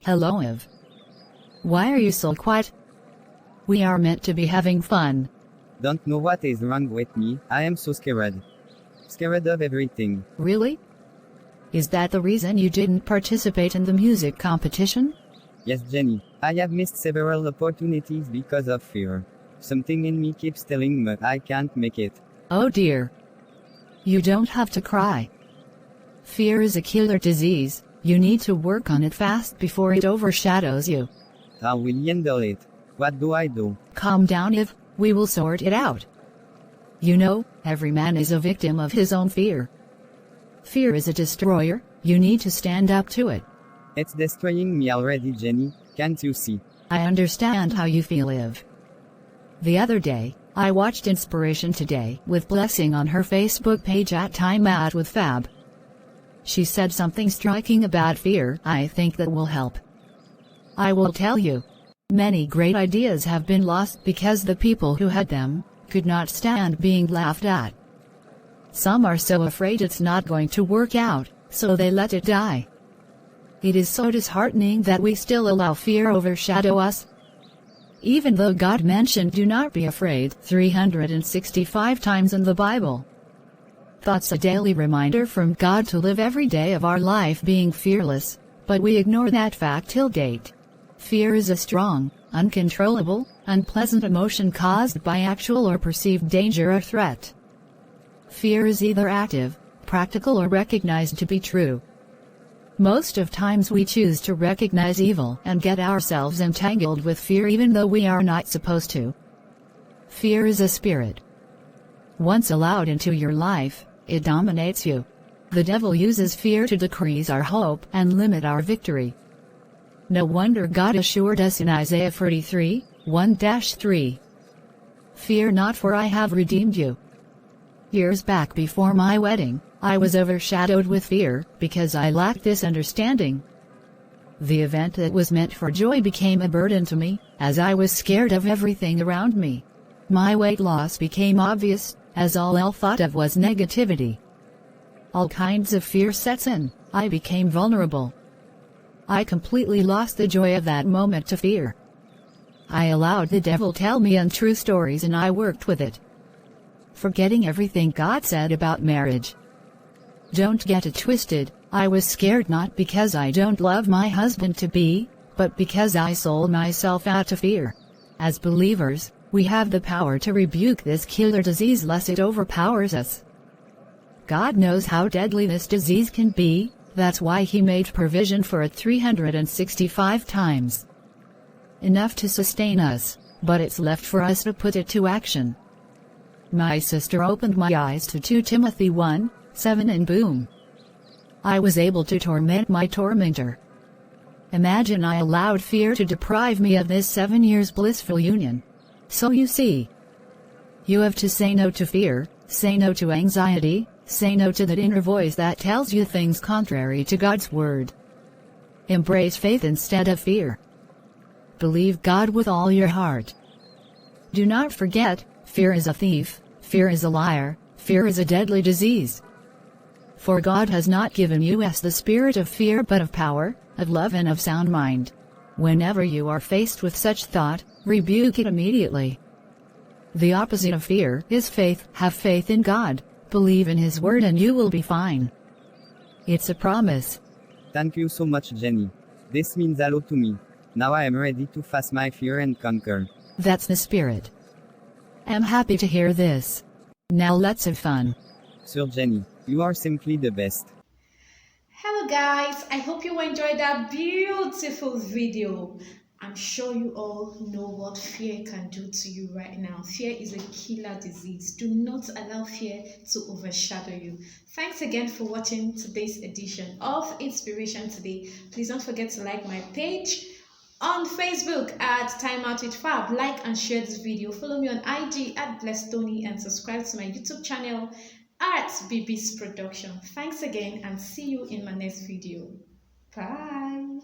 Hello, Eve. Why are you so quiet? We are meant to be having fun. Don't know what is wrong with me, I am so scared. Scared of everything. Really? Is that the reason you didn't participate in the music competition? Yes, Jenny. I have missed several opportunities because of fear. Something in me keeps telling me I can't make it. Oh dear. You don't have to cry. Fear is a killer disease. You need to work on it fast before it overshadows you. How will you handle it? What do I do? Calm down, Eve. We will sort it out. You know, every man is a victim of his own fear. Fear is a destroyer. You need to stand up to it. It's destroying me already, Jenny. Can't you see? I understand how you feel, Eve. The other day, I watched Inspiration Today with Blessing on her Facebook page at Time Out with Fab. She said something striking about fear I think that will help. I will tell you. Many great ideas have been lost because the people who had them could not stand being laughed at. Some are so afraid it's not going to work out, so they let it die. It is so disheartening that we still allow fear overshadow us. Even though God mentioned do not be afraid 365 times in the Bible. That's a daily reminder from God to live every day of our life being fearless, but we ignore that fact till date. Fear is a strong, uncontrollable, unpleasant emotion caused by actual or perceived danger or threat. Fear is either active, practical, or recognized to be true. Most of times we choose to recognize evil and get ourselves entangled with fear even though we are not supposed to. Fear is a spirit. Once allowed into your life, it dominates you. The devil uses fear to decrease our hope and limit our victory. No wonder God assured us in Isaiah 43, 1-3. Fear not, for I have redeemed you. Years back before my wedding, I was overshadowed with fear because I lacked this understanding. The event that was meant for joy became a burden to me, as I was scared of everything around me. My weight loss became obvious, as all I thought of was negativity. All kinds of fear sets in. I became vulnerable. I completely lost the joy of that moment to fear. I allowed the devil tell me untrue stories and I worked with it. Forgetting everything God said about marriage. Don't get it twisted, I was scared not because I don't love my husband to be, but because I sold myself out to fear. As believers, we have the power to rebuke this killer disease lest it overpowers us. God knows how deadly this disease can be. That's why He made provision for it 365 times. Enough to sustain us, but it's left for us to put it to action. My sister opened my eyes to 2 Timothy 1:7 and boom. I was able to torment my tormentor. Imagine I allowed fear to deprive me of this 7 years blissful union. So you see, you have to say no to fear, say no to anxiety, say no to that inner voice that tells you things contrary to God's word. Embrace faith instead of fear. Believe God with all your heart. Do not forget, fear is a thief, fear is a liar, fear is a deadly disease. For God has not given you the spirit of fear but of power, of love and of sound mind. Whenever you are faced with such thought, rebuke it immediately. The opposite of fear is faith. Have faith in God. Believe in His word and you will be fine. It's a promise. Thank you so much, Jenny. This means a lot to me. Now I am ready to face my fear and conquer. That's the spirit. I'm happy to hear this. Now let's have fun. Sir Jenny, you are simply the best. Hello guys, I hope you enjoyed that beautiful video. I'm sure you all know what fear can do to you right now. Fear is a killer disease. Do not allow fear to overshadow you. Thanks again for watching today's edition of Inspiration Today. Please don't forget to like my page on Facebook at Time Out with Fab. Like and share this video. Follow me on IG at BlessedTony and subscribe to my YouTube channel at BB's Production. Thanks again and see you in my next video. Bye.